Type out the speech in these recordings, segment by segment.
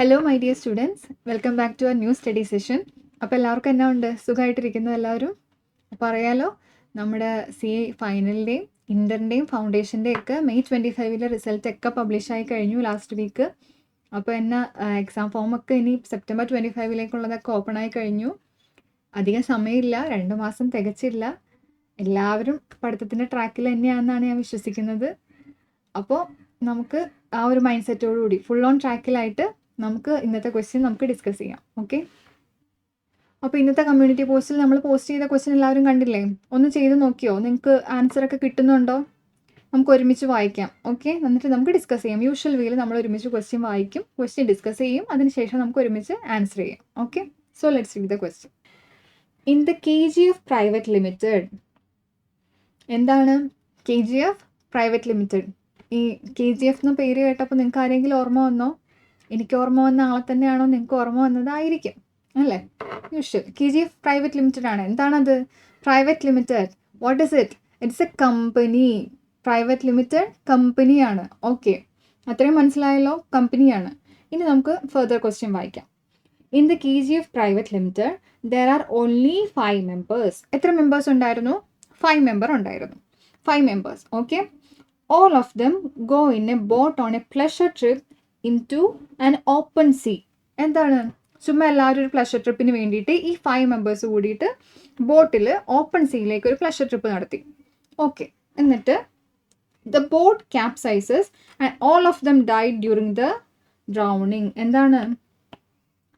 Hello my dear students, welcome back to our new study session. അപ്പോൾ എല്ലാവർക്കും എന്നാ ഉണ്ട്? സുഖമായിട്ടിരിക്കുന്നു എല്ലാവരും? അപ്പോൾ അറിയാലോ, നമ്മുടെ CA ഫൈനലിൻ്റെയും ഇൻ്ററിൻ്റെയും ഫൗണ്ടേഷൻ്റെയും ഒക്കെ മെയ് 25 റിസൾട്ട് ഒക്കെ പബ്ലിഷായി കഴിഞ്ഞു ലാസ്റ്റ് വീക്ക്. അപ്പോൾ എക്സാം ഫോമൊക്കെ ഇനി സെപ്റ്റംബർ 25 ഓപ്പൺ ആയി കഴിഞ്ഞു. അധികം സമയമില്ല, 2 മാസം തികച്ചില്ല. എല്ലാവരും പഠിത്തത്തിൻ്റെ ട്രാക്കിൽ തന്നെയാണെന്നാണ് ഞാൻ വിശ്വസിക്കുന്നത്. അപ്പോൾ നമുക്ക് ആ ഒരു മൈൻഡ് സെറ്റോടുകൂടി ഫുൾ ഓൺ ട്രാക്കിലായിട്ട് നമുക്ക് ഇന്നത്തെ ക്വസ്റ്റ്യൻ നമുക്ക് ഡിസ്കസ് ചെയ്യാം. ഓക്കെ, അപ്പോൾ ഇന്നത്തെ കമ്മ്യൂണിറ്റി പോസ്റ്റിൽ നമ്മൾ പോസ്റ്റ് ചെയ്ത ക്വസ്റ്റ്യൻ എല്ലാവരും കണ്ടില്ലേ? ഒന്ന് ചെയ്ത് നോക്കിയോ? നിങ്ങൾക്ക് ആൻസറൊക്കെ കിട്ടുന്നുണ്ടോ? നമുക്ക് ഒരുമിച്ച് വായിക്കാം. ഓക്കെ, എന്നിട്ട് നമുക്ക് ഡിസ്കസ് ചെയ്യാം. യൂഷ്വൽ വേയിൽ നമ്മൾ ഒരുമിച്ച് ക്വസ്റ്റ്യൻ വായിക്കും, ക്വസ്റ്റ്യൻ ഡിസ്കസ് ചെയ്യും, അതിനുശേഷം നമുക്ക് ഒരുമിച്ച് ആൻസർ ചെയ്യാം. Okay, so let's read the question. In the KGF private limited. എന്താണ് KGF പ്രൈവറ്റ് ലിമിറ്റഡ്? ഈ KGF എന്ന പേര് കേട്ടപ്പോൾ നിങ്ങൾക്ക് ആരെങ്കിലും ഓർമ്മ വന്നോ? എനിക്ക് ഓർമ്മ വന്ന ആളെ തന്നെയാണോ നിങ്ങൾക്ക് ഓർമ്മ വന്നതായിരിക്കും അല്ലേ? യൂഷ്വൽ KGF പ്രൈവറ്റ് ലിമിറ്റഡ് ആണ്. എന്താണത്? Private limited, what is it? It's A company. Private limited കമ്പനിയാണ്. ഓക്കെ, അത്രയും മനസ്സിലായല്ലോ, കമ്പനിയാണ്. ഇനി നമുക്ക് ഫർദർ ക്വസ്റ്റ്യൻ വായിക്കാം. In the KGF private limited there are only 5 members. എത്ര മെമ്പേഴ്സ് ഉണ്ടായിരുന്നു? 5 മെമ്പർ ഉണ്ടായിരുന്നു. 5 members. Okay, all of them go in a boat on a pleasure trip into an open sea. എന്താണ്? ചുമ്മാ എല്ലാവരും ഒരു പ്ലഷർ ട്രിപ്പിന് വേണ്ടിയിട്ട് ഈ 5 മെമ്പേഴ്സ് കൂടിയിട്ട് ബോട്ടിൽ ഓപ്പൺ സീയിലേക്ക് ഒരു പ്ലഷർ ട്രിപ്പ് നടത്തി. ഓക്കെ, എന്നിട്ട് the boat capsizes and all of them died during the drowning. എന്താണ്?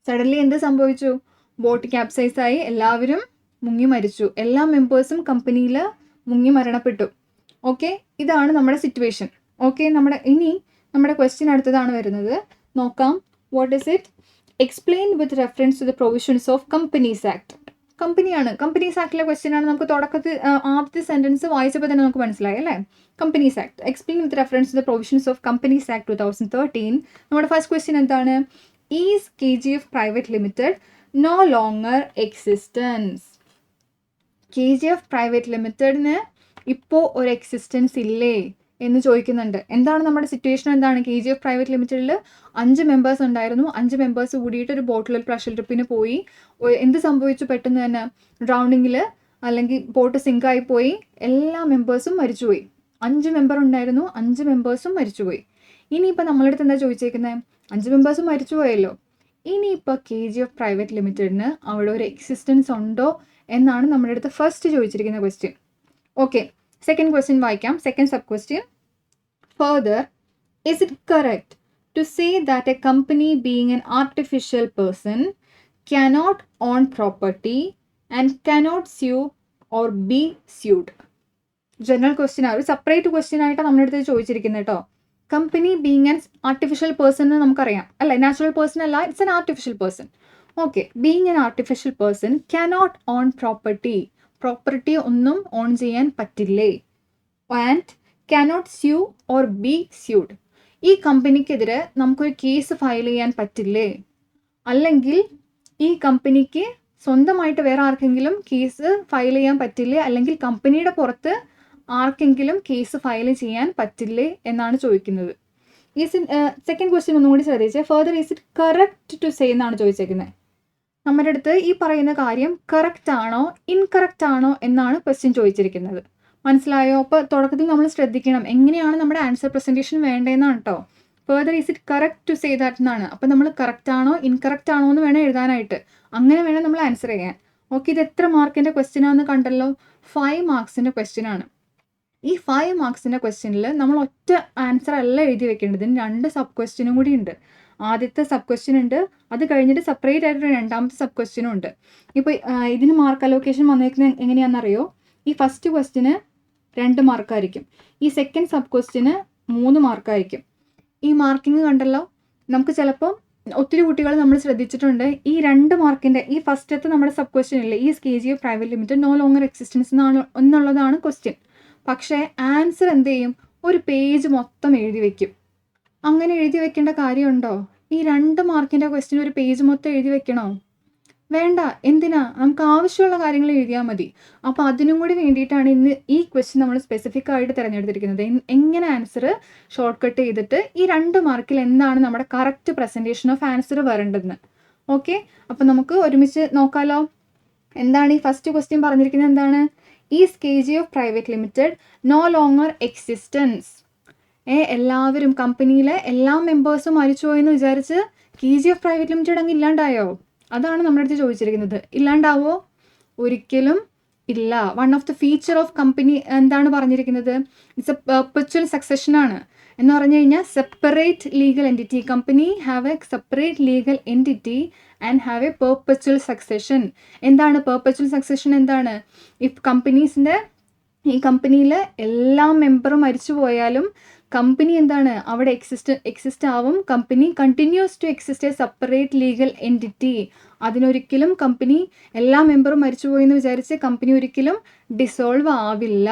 സഡൻലി എന്ത് സംഭവിച്ചു? ബോട്ട് ക്യാപ്സൈസായി, എല്ലാവരും മുങ്ങി മരിച്ചു. എല്ലാ മെമ്പേഴ്സും കമ്പനിയിൽ മുങ്ങി മരണപ്പെട്ടു. ഓക്കെ, ഇതാണ് നമ്മുടെ സിറ്റുവേഷൻ. ഓക്കെ, നമ്മുടെ ക്വസ്റ്റ്യൻ അടുത്തതാണ് വരുന്നത്. നോക്കാം. What is it? Explain with reference to the provisions of companies act. കമ്പനിയാണ്, കമ്പനീസ് ആക്ടിലെ ക്വസ്റ്റ്യൻ ആണ്. നമുക്ക് തുടക്കത്തിൽ ആദ്യത്തെ സെൻറ്റൻസ് വായിച്ചപ്പോൾ തന്നെ നമുക്ക് മനസ്സിലായി അല്ലേ? Companies act. Explain with reference to the provisions of companies act 2013. നമ്മുടെ ഫസ്റ്റ് ക്വസ്റ്റ്യൻ എന്താണ്? Is KGF private limited no longer existence? KGF private ലിമിറ്റഡിന് ഇപ്പോൾ ഒരു എക്സിസ്റ്റൻസ് ഇല്ലേ എന്ന് ചോദിക്കുന്നുണ്ട്. എന്താണ് നമ്മുടെ സിറ്റുവേഷൻ? എന്താണ്? KGF പ്രൈവറ്റ് ലിമിറ്റഡിൽ 5 മെമ്പേഴ്സ് ഉണ്ടായിരുന്നു. 5 മെമ്പേഴ്സ് കൂടിയിട്ട് ഒരു ബോട്ടിൽ പ്ലഷർ ട്രിപ്പിന് പോയി. എന്ത് സംഭവിച്ചു? പെട്ടെന്ന് തന്നെ ഡ്രൗണിങ്ങിൽ അല്ലെങ്കിൽ ബോട്ട് സിങ്കായി പോയി. എല്ലാ മെമ്പേഴ്സും മരിച്ചുപോയി. 5 മെമ്പർ ഉണ്ടായിരുന്നു, 5 മെമ്പേഴ്സും മരിച്ചുപോയി. ഇനിയിപ്പോൾ നമ്മളടുത്ത് എന്താ ചോദിച്ചേക്കുന്നത്? 5 മെമ്പേഴ്സും മരിച്ചുപോയല്ലോ. ഇനിയിപ്പോൾ KGF പ്രൈവറ്റ് ലിമിറ്റഡിന് അവിടെ ഒരു എക്സിസ്റ്റൻസ് ഉണ്ടോ എന്നാണ് നമ്മുടെ അടുത്ത് ഫസ്റ്റ് ചോദിച്ചിരിക്കുന്ന ക്വസ്റ്റ്യൻ. ഓക്കെ, സെക്കൻഡ് ക്വസ്റ്റ്യൻ വായിക്കാം. Second sub question. Further, is it correct to say that a company being an artificial person cannot own property and cannot sue or be sued? General question ആണ്, ഒരു separate question ആയിട്ട് നമ്മുടെ അടുത്ത് ചോദിച്ചിരിക്കുന്നത് കേട്ടോ. Company being an artificial person എന്ന് നമുക്കറിയാം അല്ലേ? നാച്ചുറൽ പേഴ്സൺ അല്ല, it's an artificial person. Okay, being an artificial person cannot own property. Property ഒന്നും ഓൺ ചെയ്യാൻ പറ്റില്ലേ? And cannot sue or be sued. ഈ കമ്പനിക്കെതിരെ നമുക്കൊരു കേസ് ഫയൽ ചെയ്യാൻ പറ്റില്ലേ? അല്ലെങ്കിൽ ഈ കമ്പനിക്ക് സ്വന്തമായിട്ട് വേറെ ആർക്കെങ്കിലും കേസ് ഫയൽ ചെയ്യാൻ പറ്റില്ലേ? അല്ലെങ്കിൽ കമ്പനിയുടെ പുറത്ത് ആർക്കെങ്കിലും കേസ് ഫയൽ ചെയ്യാൻ പറ്റില്ലേ എന്നാണ് ചോദിക്കുന്നത്. സെക്കൻഡ് ക്വസ്റ്റ്യൻ ഒന്നും കൂടി ശ്രദ്ധിച്ചേ. Further, is it correct to say എന്നാണ് ചോദിച്ചേക്കുന്നത്. നമ്മുടെ അടുത്ത് ഈ പറയുന്ന കാര്യം കറക്റ്റ് ആണോ ഇൻകറക്റ്റ് ആണോ എന്നാണ് ക്വസ്റ്റ്യൻ ചോദിച്ചിരിക്കുന്നത്. മനസ്സിലായോ? അപ്പോൾ തുടക്കത്തിൽ നമ്മൾ ശ്രദ്ധിക്കണം എങ്ങനെയാണ് നമ്മുടെ ആൻസർ പ്രസൻറ്റേഷൻ വേണ്ടതെന്നാണ് കേട്ടോ. Further, is it correct to say that എന്നാണ്. അപ്പോൾ നമ്മൾ കറക്റ്റ് ആണോ ഇൻകറക്റ്റ് ആണോ എന്ന് വേണം എഴുതാനായിട്ട്. അങ്ങനെ വേണം നമ്മൾ ആൻസർ ചെയ്യാൻ. ഓക്കെ, ഇത് എത്ര മാർക്കിൻ്റെ ക്വസ്റ്റ്യൻ ആണെന്ന് കണ്ടല്ലോ? 5 മാർക്സിൻ്റെ ക്വസ്റ്റ്യൻ ആണ്. ഈ 5 മാർക്സിൻ്റെ ക്വസ്റ്റ്യനിൽ നമ്മൾ ഒറ്റ ആൻസർ അല്ല എഴുതി വെക്കേണ്ടത്. 2 സബ് ക്വസ്റ്റ്യനും കൂടി ഉണ്ട്. ആദ്യത്തെ സബ് ക്വസ്റ്റ്യൻ ഉണ്ട്, അത് കഴിഞ്ഞിട്ട് സെപ്പറേറ്റ് ആയിട്ട് രണ്ടാമത്തെ സബ് ക്വസ്റ്റ്യനും ഉണ്ട്. ഇപ്പോൾ ഇതിന് മാർക്ക് അലോക്കേഷൻ വന്നേക്കുന്നത് എങ്ങനെയാണെന്നറിയോ? ഈ ഫസ്റ്റ് ക്വസ്റ്റ്യന് 2 മാർക്കായിരിക്കും, ഈ സെക്കൻഡ് സബ് ക്വസ്റ്റ്യന് 3 മാർക്കായിരിക്കും. ഈ മാർക്കിങ് കണ്ടല്ലോ? നമുക്ക് ചിലപ്പോൾ ഒത്തിരി കുട്ടികൾ നമ്മൾ ശ്രദ്ധിച്ചിട്ടുണ്ട്, ഈ 2 മാർക്കിൻ്റെ ഈ ഫസ്റ്റത്തെ നമ്മുടെ സബ് ക്വസ്റ്റ്യൻ ഇല്ലേ, ഈ KGF private limited no longer existence എന്നുള്ളതാണ് ക്വസ്റ്റ്യൻ. പക്ഷേ ആൻസർ എന്ത് ചെയ്യും? ഒരു പേജ് മൊത്തം എഴുതി വെക്കും. അങ്ങനെ എഴുതി വെക്കേണ്ട കാര്യമുണ്ടോ? ഈ 2 മാർക്കിൻ്റെ ക്വസ്റ്റ്യൻ ഒരു പേജ് മൊത്തം എഴുതി വെക്കണോ? വേണ്ട. എന്തിനാ? നമുക്ക് ആവശ്യമുള്ള കാര്യങ്ങൾ എഴുതിയാൽ മതി. അപ്പോൾ അതിനും കൂടി വേണ്ടിയിട്ടാണ് ഇന്ന് ഈ ക്വസ്റ്റ്യൻ നമ്മൾ സ്പെസിഫിക് ആയിട്ട് തിരഞ്ഞെടുത്തിരിക്കുന്നത്. എങ്ങനെ ആൻസർ ഷോർട്ട് കട്ട് ചെയ്തിട്ട് ഈ 2 മാർക്കിൽ എന്താണ് നമ്മുടെ കറക്റ്റ് പ്രസൻറ്റേഷൻ ഓഫ് ആൻസർ വരേണ്ടതെന്ന്. ഓക്കെ, അപ്പോൾ നമുക്ക് ഒരുമിച്ച് നോക്കാമല്ലോ. എന്താണ് ഈ ഫസ്റ്റ് ക്വസ്റ്റ്യൻ പറഞ്ഞിരിക്കുന്നത്? എന്താണ്? Is KGF private limited no longer existence. എല്ലാവരും കമ്പനിയിലെ എല്ലാ മെമ്പേഴ്സും മരിച്ചുപോയെന്ന് വിചാരിച്ച് KGF പ്രൈവറ്റ് ലിമിറ്റഡ് അങ്ങ് ഇല്ലാണ്ടായോ? അതാണ് നമ്മുടെ അടുത്ത് ചോദിച്ചിരിക്കുന്നത്. ഇല്ലാണ്ടാവോ? ഒരിക്കലും ഇല്ല. One of the feature of company എന്താണ് പറഞ്ഞിരിക്കുന്നത്? ഇറ്റ്സ് എ പെർപ്പച്വൽ സക്സഷൻ ആണ്. എന്ന് പറഞ്ഞു കഴിഞ്ഞാൽ separate legal entity, company have A separate legal entity and have a perpetual succession. എന്താണ് പെർപ്പച്വൽ സക്സഷൻ? എന്താണ്? ഇഫ് കമ്പനീസിൻ്റെ ഈ കമ്പനിയിൽ എല്ലാ മെമ്പറും മരിച്ചു പോയാലും കമ്പനി എന്താണ് അവിടെ എക്സിസ്റ്റ് ആവും. Company continues to exist a separate legal entity. അതിനൊരിക്കലും കമ്പനി എല്ലാ മെമ്പറും മരിച്ചുപോയി എന്ന് വിചാരിച്ച് കമ്പനി ഒരിക്കലും ഡിസോൾവ് ആവില്ല.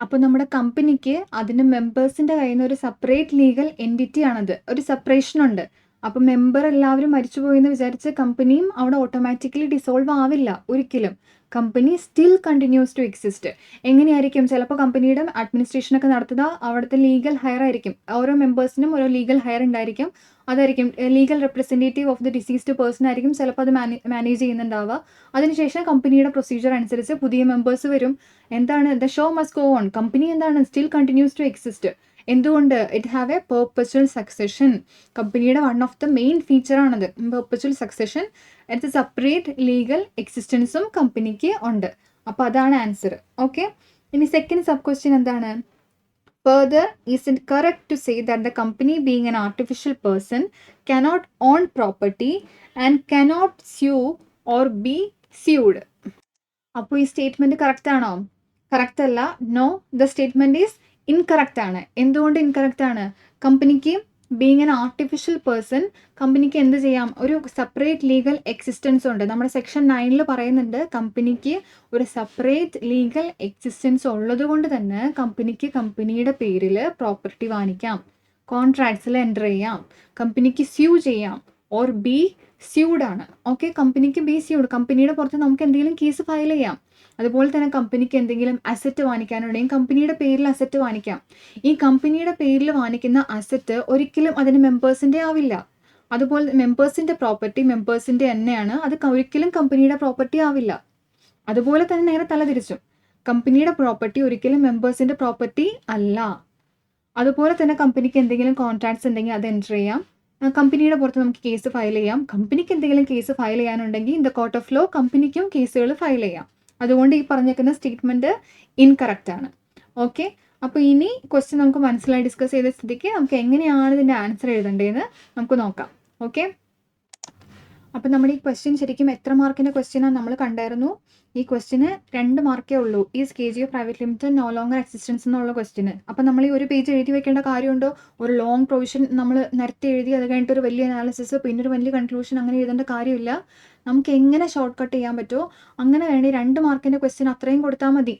അപ്പോൾ നമ്മുടെ കമ്പനിക്ക് അതിൻ്റെ മെമ്പേഴ്സിൻ്റെ കയ്യിൽ നിന്ന് ഒരു സെപ്പറേറ്റ് ലീഗൽ എൻറ്റിറ്റി ആണത്. ഒരു സെപ്പറേഷൻ ഉണ്ട്. അപ്പോൾ മെമ്പർ എല്ലാവരും മരിച്ചുപോയി എന്ന് വിചാരിച്ച് കമ്പനിയും അവിടെ ഓട്ടോമാറ്റിക്കലി ഡിസോൾവ് ആവില്ല ഒരിക്കലും. Company still continues to exist. എങ്ങനെയായിരിക്കും? ചിലപ്പോൾ കമ്പനിയുടെ അഡ്മിനിസ്ട്രേഷനൊക്കെ നടത്തുക അവിടുത്തെ ലീഗൽ ഹയർ ആയിരിക്കും. ഓരോ മെമ്പേഴ്സിനും ഓരോ ലീഗൽ ഹയർ ഉണ്ടായിരിക്കും. അതായിരിക്കും legal representative of the diseased person ആയിരിക്കും ചിലപ്പോൾ അത് മാനേജ് ചെയ്യുന്നുണ്ടാവുക. അതിനുശേഷം കമ്പനിയുടെ പ്രൊസീജിയർ അനുസരിച്ച് പുതിയ മെമ്പേഴ്സ് വരും. എന്താണ്? The show must go on. Company എന്താണ്? Still continues to exist. എന്തുകൊണ്ട്? It have a perpetual succession. കമ്പനിയുടെ വൺ ഓഫ് ദ മെയിൻ ഫീച്ചറാണത് perpetual succession. It's a separate legal എക്സിസ്റ്റൻസും കമ്പനിക്ക് ഉണ്ട്. അപ്പോൾ അതാണ് ആൻസർ. ഓക്കെ, ഇനി സെക്കൻഡ് സബ് ക്വസ്റ്റ്യൻ എന്താണ്? Further, is it correct to say that the company, being an artificial person, cannot own property and cannot sue or be sued? അപ്പോൾ ഈ statement correct ആണോ? കറക്റ്റ് അല്ല. No, the statement is incorrect ആണ്. എന്തുകൊണ്ട് incorrect ആണ്? കമ്പനിക്ക് being an artificial person, കമ്പനിക്ക് എന്ത് ചെയ്യാം? ഒരു സെപ്പറേറ്റ് ലീഗൽ എക്സിസ്റ്റൻസ് ഉണ്ട്. നമ്മുടെ സെക്ഷൻ 9 പറയുന്നുണ്ട് കമ്പനിക്ക് ഒരു സെപ്പറേറ്റ് ലീഗൽ എക്സിസ്റ്റൻസ് ഉള്ളത് കൊണ്ട് തന്നെ കമ്പനിക്ക് കമ്പനിയുടെ പേരിൽ പ്രോപ്പർട്ടി വാങ്ങിക്കാം, കോൺട്രാക്ട്സിൽ എൻ്റർ ചെയ്യാം, കമ്പനിക്ക് സ്യൂ ചെയ്യാം, ഓർ ബി സ്യൂഡ് ആണ്. ഓക്കെ, കമ്പനിക്ക് ബി സ്യൂഡ്. കമ്പനിയുടെ പുറത്ത് നമുക്ക് എന്തെങ്കിലും കേസ് ഫയൽ ചെയ്യാം. അതുപോലെ തന്നെ കമ്പനിക്ക് എന്തെങ്കിലും അസറ്റ് വാങ്ങിക്കാനുണ്ടെങ്കിൽ കമ്പനിയുടെ പേരിൽ അസറ്റ് വാങ്ങിക്കാം. ഈ കമ്പനിയുടെ പേരിൽ വാങ്ങിക്കുന്ന അസറ്റ് ഒരിക്കലും അതിന് മെമ്പേഴ്സിൻ്റെ ആവില്ല. അതുപോലെ മെമ്പേഴ്സിൻ്റെ പ്രോപ്പർട്ടി മെമ്പേഴ്സിൻ്റെ തന്നെയാണ്. അത് ഒരിക്കലും കമ്പനിയുടെ പ്രോപ്പർട്ടി ആവില്ല. അതുപോലെ തന്നെ നേരെ തലതിരിച്ചും കമ്പനിയുടെ പ്രോപ്പർട്ടി ഒരിക്കലും മെമ്പേഴ്സിൻ്റെ പ്രോപ്പർട്ടി അല്ല. അതുപോലെ തന്നെ കമ്പനിക്ക് എന്തെങ്കിലും കോൺട്രാക്ട്സ് ഉണ്ടെങ്കിൽ അത് എൻ്റർ ചെയ്യാം. കമ്പനിയുടെ പുറത്ത് നമുക്ക് കേസ് ഫയൽ ചെയ്യാം. കമ്പനിക്ക് എന്തെങ്കിലും കേസ് ഫയൽ ചെയ്യാനുണ്ടെങ്കിൽ in the court of law കമ്പനിക്കും കേസുകൾ ഫയൽ ചെയ്യാം. അതുകൊണ്ട് ഈ പറഞ്ഞേക്കുന്ന സ്റ്റേറ്റ്മെൻറ്റ് ഇൻകറക്റ്റ് ആണ്. ഓക്കെ, അപ്പോൾ ഇനി ക്വസ്റ്റ്യൻ നമുക്ക് മനസ്സിലായി ഡിസ്കസ് ചെയ്ത സ്ഥിതിക്ക് നമുക്ക് എങ്ങനെയാണ് ഇതിൻ്റെ ആൻസർ എഴുതേണ്ടതെന്ന് നമുക്ക് നോക്കാം. ഓക്കെ, അപ്പോൾ നമ്മുടെ ഈ ക്വസ്റ്റ്യൻ ശരിക്കും എത്ര മാർക്കിൻ്റെ ക്വസ്റ്റ്യനാണ് നമ്മൾ കണ്ടായിരുന്നു? ഈ ക്വസ്റ്റ്യന് 2 മാർക്കേ ഉള്ളൂ. Is KGF private limited no longer existence എന്നുള്ള ക്വസ്റ്റ്യന്. അപ്പോൾ നമ്മൾ ഈ ഒരു പേജ് എഴുതി വെക്കേണ്ട കാര്യമുണ്ടോ? ഒരു ലോങ് പ്രൊവിഷൻ നമ്മൾ നിരത്തി എഴുതി അത് കഴിഞ്ഞിട്ട് ഒരു വലിയ അനാലിസിസ് പിന്നെ ഒരു വലിയ കൺക്ലൂഷൻ അങ്ങനെ എഴുതേണ്ട കാര്യമില്ല. നമുക്ക് എങ്ങനെ ഷോർട്ട് കട്ട് ചെയ്യാൻ പറ്റുമോ അങ്ങനെ വേണ്ടി 2 മാർക്കിൻ്റെ ക്വസ്റ്റ്യൻ അത്രയും കൊടുത്താൽ മതി.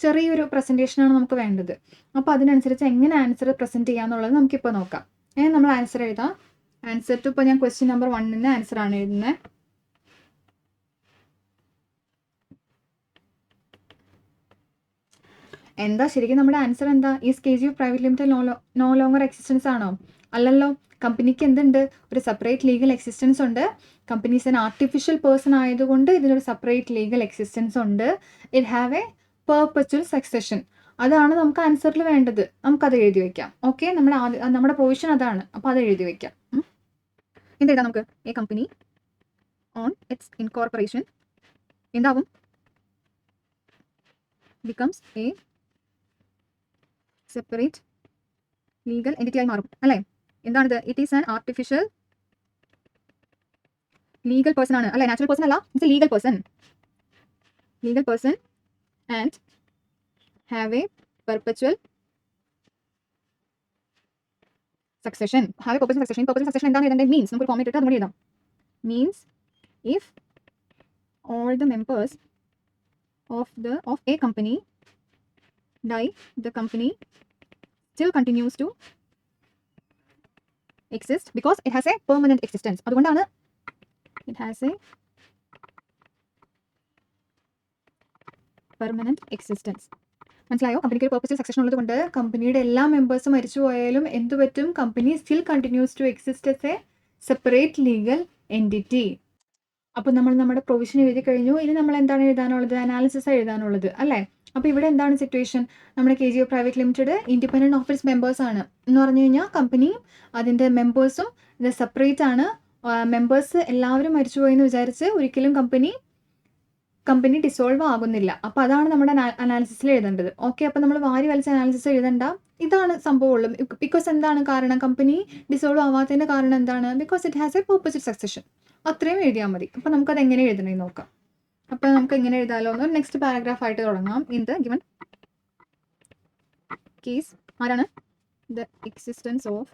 ചെറിയൊരു പ്രസൻറ്റേഷനാണ് നമുക്ക് വേണ്ടത്. അപ്പോൾ അതിനനുസരിച്ച് എങ്ങനെ ആൻസർ പ്രസൻറ്റ് ചെയ്യാന്നുള്ളത് നമുക്കിപ്പോൾ നോക്കാം. നമ്മൾ ആൻസർ എഴുതാം. ആൻസർ ടു ഇപ്പോൾ ഞാൻ ക്വസ്റ്റ്യൻ നമ്പർ 1 ആൻസർ ആണ് എഴുതുന്നത്. എന്താ ശരിക്കും നമ്മുടെ ആൻസർ എന്താ? Is KGF private limited no longer existence ആണോ? അല്ലല്ലോ. കമ്പനിക്ക് എന്തുണ്ട്? ഒരു സെപ്പറേറ്റ് ലീഗൽ എക്സിസ്റ്റൻസ് ഉണ്ട്. കമ്പനീസ് ആൻ ആർട്ടിഫിഷ്യൽ പേഴ്സൺ ആയതുകൊണ്ട് ഇതിനൊരു സെപ്പറേറ്റ് ലീഗൽ എക്സിസ്റ്റൻസ് ഉണ്ട്. It have a perpetual succession. അതാണ് നമുക്ക് ആൻസറിൽ വേണ്ടത്. നമുക്കത് എഴുതി വയ്ക്കാം. ഓക്കെ, നമ്മുടെ പ്രൊവിഷൻ അതാണ്. അപ്പോൾ അത് എഴുതി വയ്ക്കാം. എന്തെഴുതാം നമുക്ക്? A company on its incorporation എന്താവും? Becomes a separate legal entity ആയി മാറും അല്ലേ? എന്താണിത്? It is an artificial legal person ആണ് അല്ലേ? നാച്ചുറൽ പേഴ്സൺ അല്ല. It's a legal person and have a perpetual succession. Perpetual succession എന്താണ് എഴുതേണ്ടത്? മീൻസ് നമുക്ക് ഫോം ഇട്ടിട്ട് അതുകൂടി എഴുതാം. Means if all the members of a company die, the company still continues to exist because it has a permanent existence. അതുകൊണ്ടാണ് it has a permanent existence. മനസ്സിലായോ? കമ്പനിക്ക് ഒരു പേർപ്പസ് സക്സഷൻ ഉള്ളത് കൊണ്ട് കമ്പനിയുടെ എല്ലാ മെമ്പേഴ്സും മരിച്ചു പോയാലും എന്ത് പറ്റും? Company still continues to exist as a separate legal entity. അപ്പോൾ നമ്മൾ നമ്മുടെ പ്രൊവിഷൻ എഴുതി കഴിഞ്ഞു. ഇനി നമ്മൾ എന്താണ് എഴുതാനുള്ളത്? അനാലിസിസ് എഴുതാനുള്ളത് അല്ലേ? അപ്പോൾ ഇവിടെ എന്താണ് സിറ്റുവേഷൻ? നമ്മുടെ KGF private limited independent of its members ആണ് എന്ന് പറഞ്ഞു കഴിഞ്ഞാൽ കമ്പനിയും അതിൻ്റെ മെമ്പേഴ്സും ഇത് സെപ്പറേറ്റ് ആണ്. മെമ്പേഴ്സ് എല്ലാവരും മരിച്ചുപോയി എന്ന് വിചാരിച്ച് ഒരിക്കലും കമ്പനി ഡിസോൾവ് ആകുന്നില്ല. അപ്പോൾ അതാണ് നമ്മുടെ അനാലിസിസിൽ എഴുതേണ്ടത്. ഓക്കെ, അപ്പോൾ നമ്മൾ വാരി വലിച്ച അനാലിസിസ് എഴുതണ്ട. ഇതാണ് സംഭവമുള്ളൂ. ബിക്കോസ് എന്താണ് കാരണം? കമ്പനി ഡിസോൾവ് ആവാത്തതിൻ്റെ കാരണം എന്താണ്? Because it has A purpose succession. അത്രയും എഴുതിയാൽ മതി. അപ്പോൾ നമുക്കത് എങ്ങനെ എഴുതണമെന്ന് നോക്കാം. അപ്പോൾ നമുക്ക് എങ്ങനെ എഴുതാമല്ലോ എന്ന് നെക്സ്റ്റ് പാരഗ്രാഫ് ആയിട്ട് തുടങ്ങാം. ഇൻ ദ ഗിവൺ കേസ് ആരാണ്? The existence of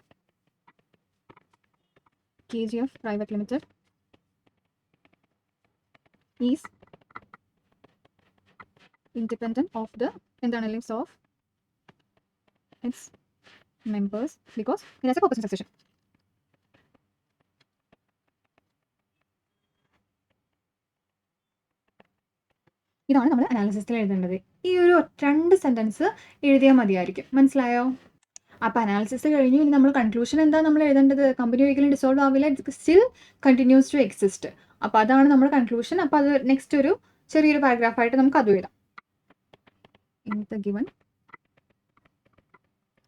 KGF private limited is independent of the internal lives of its members because it has a purpose in succession. ഇതാണ് നമ്മൾ അനാലിസിസിൽ എഴുതേണ്ടത്. ഈ ഒരു 2 സെൻറ്റൻസ് എഴുതിയാൽ മതിയായിരിക്കും. മനസ്സിലായോ? അപ്പോൾ അനാലിസിസ് കഴിഞ്ഞു. ഇനി നമ്മൾ കൺക്ലൂഷൻ എന്താ നമ്മൾ എഴുതേണ്ടത്? കമ്പനി ഒരിക്കലും ഡിസോൾവ് ആവില്ല, സ്റ്റിൽ കണ്ടിന്യൂസ് ടു എക്സിസ്റ്റ്. അപ്പോൾ അതാണ് നമ്മുടെ കൺക്ലൂഷൻ. അപ്പോൾ അത് നെക്സ്റ്റ് ഒരു ചെറിയൊരു പാരഗ്രാഫായിട്ട് നമുക്ക് അതും എഴുതാം. In the given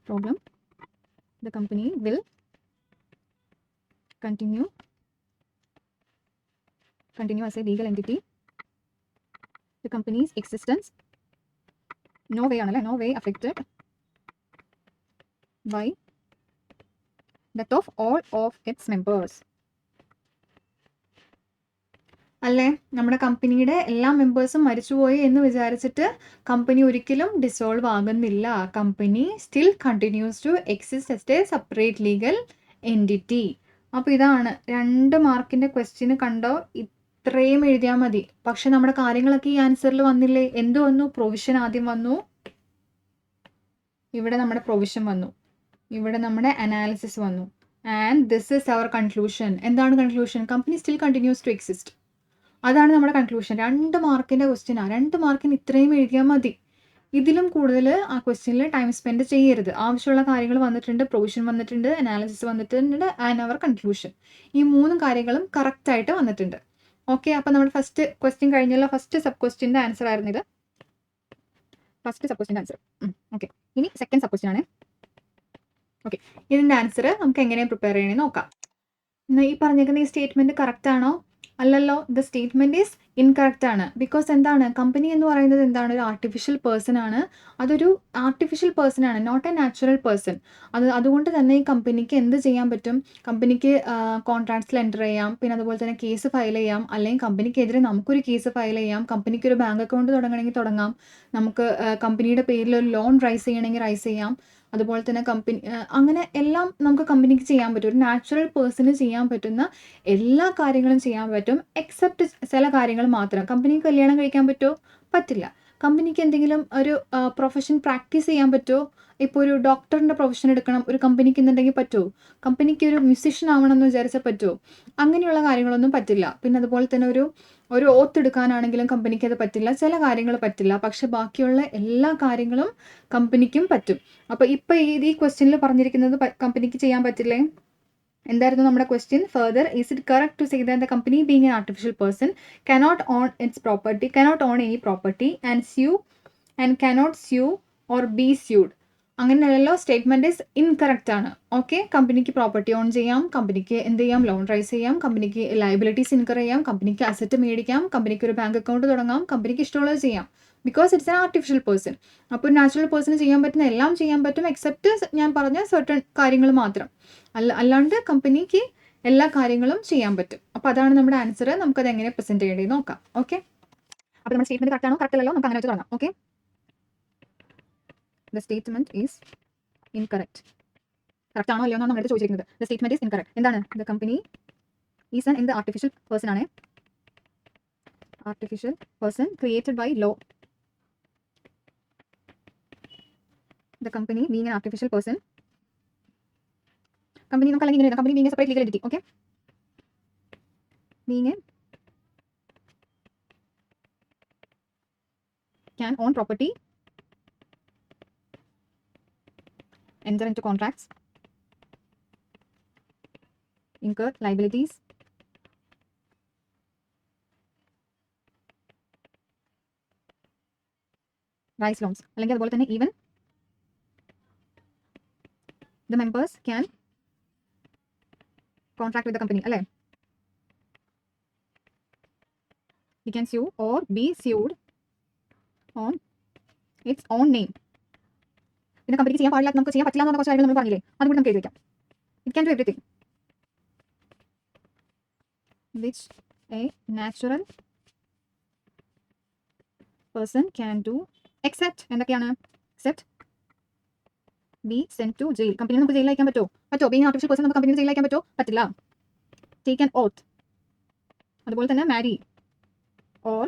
problem, the company will continue as a legal entity. The company's existence no way affected by death of all of its members. അല്ലേ? നമ്മുടെ കമ്പനിയുടെ എല്ലാ മെമ്പേഴ്സും മരിച്ചുപോയി എന്ന് വിചാരിച്ചിട്ട് കമ്പനി ഒരിക്കലും ഡിസോൾവ് ആകുന്നില്ല. Company still continues to exist as a separate legal entity. അപ്പോൾ ഇതാണ് 2 മാർക്കിൻ്റെ ക്വസ്റ്റ്യന്. കണ്ടോ? ഇത്രയും എഴുതിയാൽ മതി. പക്ഷെ നമ്മുടെ കാര്യങ്ങളൊക്കെ ഈ ആൻസറിൽ വന്നില്ലേ? എന്ത് വന്നു? പ്രൊവിഷൻ ആദ്യം വന്നു, ഇവിടെ നമ്മുടെ പ്രൊവിഷൻ വന്നു, ഇവിടെ നമ്മുടെ അനാലിസിസ് വന്നു. And this is our conclusion. എന്താണ് conclusion? Company still continues to exist. അതാണ് നമ്മുടെ കൺക്ലൂഷൻ. 2 മാർക്കിൻ്റെ ക്വസ്റ്റ്യനാണ്. 2 മാർക്കിന് ഇത്രയും എഴുതിയാൽ മതി. ഇതിലും കൂടുതൽ ആ ക്വസ്റ്റ്യനിൽ ടൈം സ്പെൻഡ് ചെയ്യരുത്. ആവശ്യമുള്ള കാര്യങ്ങൾ വന്നിട്ടുണ്ട്, പ്രൊവിഷൻ വന്നിട്ടുണ്ട്, അനാലിസിസ് വന്നിട്ടുണ്ട്, ആൻഡ് അവർ കൺക്ലൂഷൻ. ഈ 3 കാര്യങ്ങളും കറക്റ്റായിട്ട് വന്നിട്ടുണ്ട്. ഓക്കെ, അപ്പോൾ നമ്മുടെ ഫസ്റ്റ് ക്വസ്റ്റ്യൻ കഴിഞ്ഞല്ലോ. ഫസ്റ്റ് സബ് ക്വസ്റ്റ്യൻ്റെ ആൻസർ ആയിരുന്നു ഇത്. ഫസ്റ്റ് സബ് ക്വസ്റ്റ്യൻ്റെ ആൻസർ. ഓക്കെ, ഇനി സെക്കൻഡ് സബ് ക്വസ്റ്റ്യൻ ആണ്. ഓക്കെ, ഇതിൻ്റെ ആൻസർ നമുക്ക് എങ്ങനെയാണ് പ്രിപ്പയർ ചെയ്യണമെന്ന് നോക്കാം. ഈ പറഞ്ഞേക്കുന്ന ഈ സ്റ്റേറ്റ്മെൻറ്റ് കറക്റ്റ് ആണോ? അല്ലല്ലോ, ദ സ്റ്റേറ്റ്മെൻറ്റ് ഈസ് ഇൻകറക്റ്റ് ആണ്. ബിക്കോസ് എന്താണ്? കമ്പനി എന്ന് പറയുന്നത് എന്താണ്? ഒരു ആർട്ടിഫിഷ്യൽ പേഴ്സൺ ആണ്. അതൊരു ആർട്ടിഫിഷ്യൽ പേഴ്സൺ ആണ്, നോട്ട് എ നാച്ചുറൽ പേഴ്സൺ. അതുകൊണ്ട് തന്നെ ഈ കമ്പനിക്ക് എന്ത് ചെയ്യാൻ പറ്റും? കമ്പനിക്ക് കോൺട്രാക്ട്സിൽ എൻ്റർ ചെയ്യാം, പിന്നെ അതുപോലെ തന്നെ കേസ് ഫയൽ ചെയ്യാം, അല്ലെങ്കിൽ കമ്പനിക്കെതിരെ നമുക്കൊരു കേസ് ഫയൽ ചെയ്യാം, കമ്പനിക്ക് ഒരു ബാങ്ക് അക്കൗണ്ട് തുടങ്ങണമെങ്കിൽ തുടങ്ങാം, നമുക്ക് കമ്പനിയുടെ പേരിൽ ഒരു ലോൺ റൈസ് ചെയ്യണമെങ്കിൽ റൈസ് ചെയ്യാം. അതുപോലെ തന്നെ അങ്ങനെ എല്ലാം നമുക്ക് കമ്പനിക്ക് ചെയ്യാൻ പറ്റും. ഒരു നാച്ചുറൽ പേഴ്സണ് ചെയ്യാൻ പറ്റുന്ന എല്ലാ കാര്യങ്ങളും ചെയ്യാൻ പറ്റും, എക്സെപ്റ്റ് ചില കാര്യങ്ങൾ മാത്രം. കമ്പനിക്ക് കല്യാണം കഴിക്കാൻ പറ്റുമോ? പറ്റില്ല. കമ്പനിക്ക് എന്തെങ്കിലും ഒരു പ്രൊഫഷൻ പ്രാക്ടീസ് ചെയ്യാൻ പറ്റുമോ? ഇപ്പോൾ ഒരു ഡോക്ടറിൻ്റെ പ്രൊഫഷൻ എടുക്കണം ഒരു കമ്പനിക്ക് എന്നുണ്ടെങ്കിൽ പറ്റുമോ? കമ്പനിക്ക് ഒരു മ്യൂസിഷ്യൻ ആവണം എന്ന് വിചാരിച്ചാൽ പറ്റുമോ? അങ്ങനെയുള്ള കാര്യങ്ങളൊന്നും പറ്റില്ല. പിന്നെ അതുപോലെ തന്നെ ഒരു ഓത്ത് എടുക്കാനാണെങ്കിലും കമ്പനിക്ക് അത് പറ്റില്ല. ചില കാര്യങ്ങൾ പറ്റില്ല, പക്ഷെ ബാക്കിയുള്ള എല്ലാ കാര്യങ്ങളും കമ്പനിക്കും പറ്റും. അപ്പോൾ ഇപ്പോൾ ഈ ക്വസ്റ്റ്യനിൽ പറഞ്ഞിരിക്കുന്നത് കമ്പനിക്ക് ചെയ്യാൻ പറ്റില്ലേ? എന്തായിരുന്നു നമ്മുടെ question? Further, is it correct to say that the company being an artificial person cannot own any property and cannot sue or be sued. അങ്ങനെയല്ലല്ലോ, സ്റ്റേറ്റ്മെൻറ്റ് ഈസ് ഇൻകറക്റ്റ് ആണ്. ഓക്കെ, കമ്പനിക്ക് പ്രോപ്പർട്ടി ഓൺ ചെയ്യാം, കമ്പനിക്ക് എന്ത് ചെയ്യാം? ലോൺ റൈസ് ചെയ്യാം, കമ്പനിക്ക് liabilities incur ചെയ്യാം, കമ്പനിക്ക് അസറ്റ് മേടിക്കാം, കമ്പനിക്ക് ഒരു ബാങ്ക് അക്കൗണ്ട് തുടങ്ങാം, കമ്പനിക്ക് ഇഷ്ടമുള്ളത് ചെയ്യാം. Because it's an artificial person. അപ്പോൾ നാച്ചുറൽ പേഴ്സണ് ചെയ്യാൻ പറ്റുന്ന എല്ലാം ചെയ്യാൻ പറ്റും, എക്സെപ്റ്റ് ഞാൻ പറഞ്ഞ സർട്ടൺ കാര്യങ്ങൾ മാത്രം. അല്ലാണ്ട് കമ്പനിക്ക് എല്ലാ കാര്യങ്ങളും ചെയ്യാൻ പറ്റും. അപ്പോൾ അതാണ് നമ്മുടെ ആൻസർ. നമുക്കത് എങ്ങനെ പ്രസൻറ്റ് ചെയ്യേണ്ടത് നോക്കാം. ഓക്കെ, അപ്പോൾ നമ്മുടെ സ്റ്റേറ്റ്മെൻറ്റ് കറക്റ്റ് ആണോ? കറക്റ്റ് അല്ലല്ലോ, നമുക്ക് അങ്ങനെ വെച്ച് തുടങ്ങാം. Okay, the statement is incorrect. Correct ആണോ അല്ലയോ എന്നാണ് നമ്മുടെ ചോദിച്ചിരിക്കുന്നത്. the statement is incorrect. എന്താണ്? the company is an artificial person ആണ്. artificial person created by law. the company being an artificial person company നമുക്ക് അല്ലെങ്കിൽ ഇങ്ങനെ company being separate legal entity. Okay, being can own property, enter into contracts, incur liabilities, raise loans. അല്ലെങ്കിൽ അതുപോലെ തന്നെ even the members can contract with the company. അല്ലേ, we can sue or be sued on its own name. പിന്നെ കമ്പനിക്ക് ചെയ്യാൻ പാടില്ല, നമുക്ക് ചെയ്യാൻ പറ്റില്ല എന്ന കുറച്ച് കാര്യങ്ങൾ നമ്മൾ പറഞ്ഞില്ലേ, അതുകൂടി നമുക്ക് എഴുതി വയ്ക്കാം. It can do everything which a natural person can do except എന്തൊക്കെയാണ്, except be sent to jail. Company നമുക്ക് ജയിലിൽ അയക്കാൻ പറ്റുമോ? ബീങ് ആർട്ടിഫിഷ്യൽ പേഴ്സൺ നമുക്ക് കമ്പനിയിൽ ജയിലിൽ അയക്കാൻ പറ്റില്ല. ടേക്ക് ആൻ ഓത്ത്, അതുപോലെ തന്നെ marry or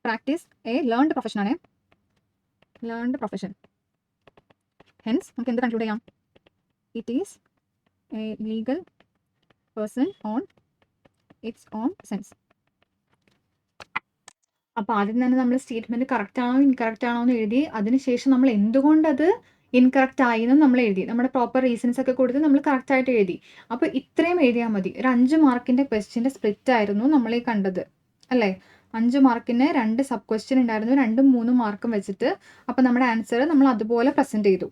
practise a learned profession ആണ്, ലേൺഡ് പ്രൊഫഷൻ. ഹെൻസ് നമുക്ക് എന്ത് കൺക്ലൂഡ് ചെയ്യാം, it is a legal person on its own sense. അപ്പോൾ ആദ്യം തന്നെ നമ്മൾ സ്റ്റേറ്റ്മെൻറ്റ് കറക്റ്റ് ആണോ ഇൻകറക്റ്റ് ആണോ എന്ന് എഴുതി, അതിനുശേഷം നമ്മൾ എന്തുകൊണ്ടത് ഇൻകറക്റ്റ് ആയി എന്നും നമ്മൾ എഴുതി, നമ്മുടെ പ്രോപ്പർ റീസൺസ് ഒക്കെ കൊടുത്ത് നമ്മൾ കറക്റ്റായിട്ട് എഴുതി. അപ്പോൾ ഇത്രയും എഴുതിയാൽ മതി. ഒരു 5 മാർക്കിൻ്റെ ക്വസ്റ്റ്യൻ്റെ സ്പ്ലിറ്റ് ആയിരുന്നു നമ്മൾ ഈ കണ്ടത് അല്ലേ. 5 മാർക്കിന് 2 സബ് ക്വസ്റ്റ്യൻ ഉണ്ടായിരുന്നു, 2ഉം 3ഉം മാർക്കും വെച്ചിട്ട്. അപ്പോൾ നമ്മുടെ ആൻസർ നമ്മൾ അതുപോലെ പ്രസൻറ്റ് ചെയ്തു.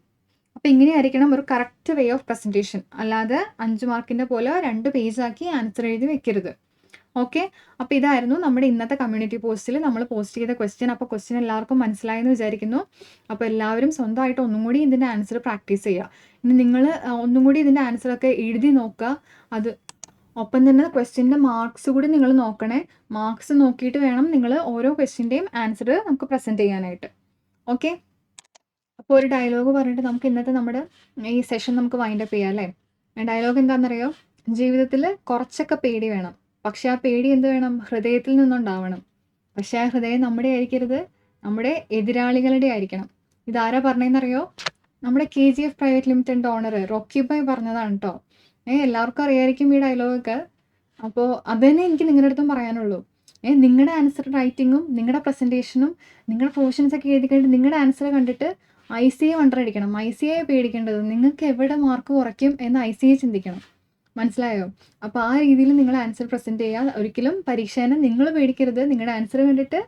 അപ്പോൾ ഇങ്ങനെയായിരിക്കണം ഒരു കറക്റ്റ് വേ ഓഫ് പ്രസൻറ്റേഷൻ, അല്ലാതെ 5 മാർക്കിൻ്റെ പോലെ 2 പേജാക്കി ആൻസർ എഴുതി വെക്കരുത്. ഓക്കെ, അപ്പോൾ ഇതായിരുന്നു നമ്മുടെ ഇന്നത്തെ കമ്മ്യൂണിറ്റി പോസ്റ്റിൽ നമ്മൾ പോസ്റ്റ് ചെയ്ത ക്വസ്റ്റ്യൻ. അപ്പോൾ ക്വസ്റ്റ്യൻ എല്ലാവർക്കും മനസ്സിലായെന്ന് വിചാരിക്കുന്നു. അപ്പോൾ എല്ലാവരും സ്വന്തമായിട്ട് ഒന്നും കൂടി ഇതിൻ്റെ ആൻസർ പ്രാക്ടീസ് ചെയ്യുക. ഇനി നിങ്ങൾ ഒന്നും കൂടി ഇതിൻ്റെ ആൻസറൊക്കെ എഴുതി നോക്കുക. അത് ഒപ്പം തന്നെ ക്വസ്റ്റ്യൻ്റെ മാർക്സ് കൂടി നിങ്ങൾ നോക്കണേ. മാർക്സ് നോക്കിയിട്ട് വേണം നിങ്ങൾ ഓരോ ക്വസ്റ്റ്യൻ്റെയും ആൻസർ നമുക്ക് പ്രസൻറ്റ് ചെയ്യാനായിട്ട്. ഓക്കെ, അപ്പോൾ ഒരു ഡയലോഗ് പറഞ്ഞിട്ട് നമുക്ക് ഇന്നത്തെ നമ്മുടെ ഈ സെഷൻ നമുക്ക് വൈൻഡപ്പ് ചെയ്യാം അല്ലേ. ഡയലോഗ് എന്താണെന്നറിയോ, ജീവിതത്തിൽ കുറച്ചൊക്കെ പേടി വേണം, പക്ഷെ ആ പേടി എന്ത് വേണം, ഹൃദയത്തിൽ നിന്നുണ്ടാവണം. പക്ഷെ ആ ഹൃദയം നമ്മുടെ ആയിരിക്കരുത്, നമ്മുടെ എതിരാളികളുടെ ആയിരിക്കണം. ഇതാരാ പറഞ്ഞതെന്നറിയോ, നമ്മുടെ KGF private limited owner Rocky boy പറഞ്ഞതാണ് കേട്ടോ. എല്ലാവർക്കും അറിയായിരിക്കും ഈ ഡയലോഗൊക്കെ. അപ്പോൾ അത് തന്നെ എനിക്ക് നിങ്ങളുടെ അടുത്തും പറയാനുള്ളൂ. നിങ്ങളുടെ ആൻസർ റൈറ്റിങ്ങും നിങ്ങളുടെ പ്രസൻറ്റേഷനും നിങ്ങളുടെ പ്രൊഫഷൻസൊക്കെ എഴുതി കഴിഞ്ഞിട്ട് നിങ്ങളുടെ ആൻസർ കണ്ടിട്ട് ICA വണ്ടറടിക്കണം. ICA പേടിക്കേണ്ടത്, നിങ്ങൾക്ക് എവിടെ മാർക്ക് കുറയ്ക്കും എന്ന് ICA ചിന്തിക്കണം. മനസ്സിലായോ? അപ്പോൾ ആ രീതിയിൽ നിങ്ങൾ ആൻസർ പ്രസൻറ്റ് ചെയ്യുക. ഒരിക്കലും പരീക്ഷേനെ നിങ്ങൾ പേടിക്കരുത്, നിങ്ങളുടെ ആൻസർ കണ്ടിട്ട്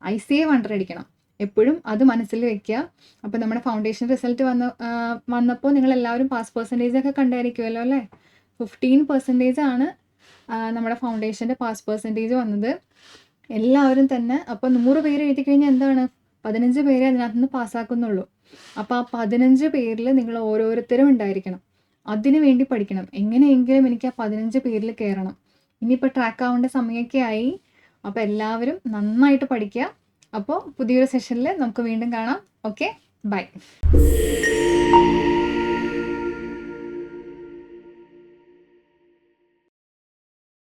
ICA വണ്ടറടിക്കണം. എപ്പോഴും അത് മനസ്സിൽ വെക്കുക. അപ്പോൾ നമ്മുടെ ഫൗണ്ടേഷൻ റിസൾട്ട് വന്നപ്പോൾ നിങ്ങളെല്ലാവരും പാസ് പെർസെൻറ്റേജ് ഒക്കെ കണ്ടായിരിക്കുമല്ലോ അല്ലേ. 15% ആണ് നമ്മുടെ ഫൗണ്ടേഷൻ്റെ പാസ് പെർസെൻറ്റേജ് വന്നത് എല്ലാവരും തന്നെ. അപ്പോൾ 100 പേര് എഴുതി കഴിഞ്ഞാൽ എന്താണ്, 15 പേരെ അതിനകത്ത് നിന്ന് പാസ്സാക്കുന്നുള്ളൂ. അപ്പോൾ ആ 15 പേരിൽ നിങ്ങൾ ഓരോരുത്തരും ഉണ്ടായിരിക്കണം. അതിനു വേണ്ടി പഠിക്കണം. എങ്ങനെയെങ്കിലും എനിക്ക് ആ 15 പേരിൽ കയറണം. ഇനിയിപ്പോൾ ട്രാക്ക് ആവേണ്ട സമയമൊക്കെ ആയി. അപ്പോൾ എല്ലാവരും നന്നായിട്ട് പഠിക്കുക. അപ്പോൾ പുതിയൊരു സെഷനിൽ നമുക്ക് വീണ്ടും കാണാം. Okay, by.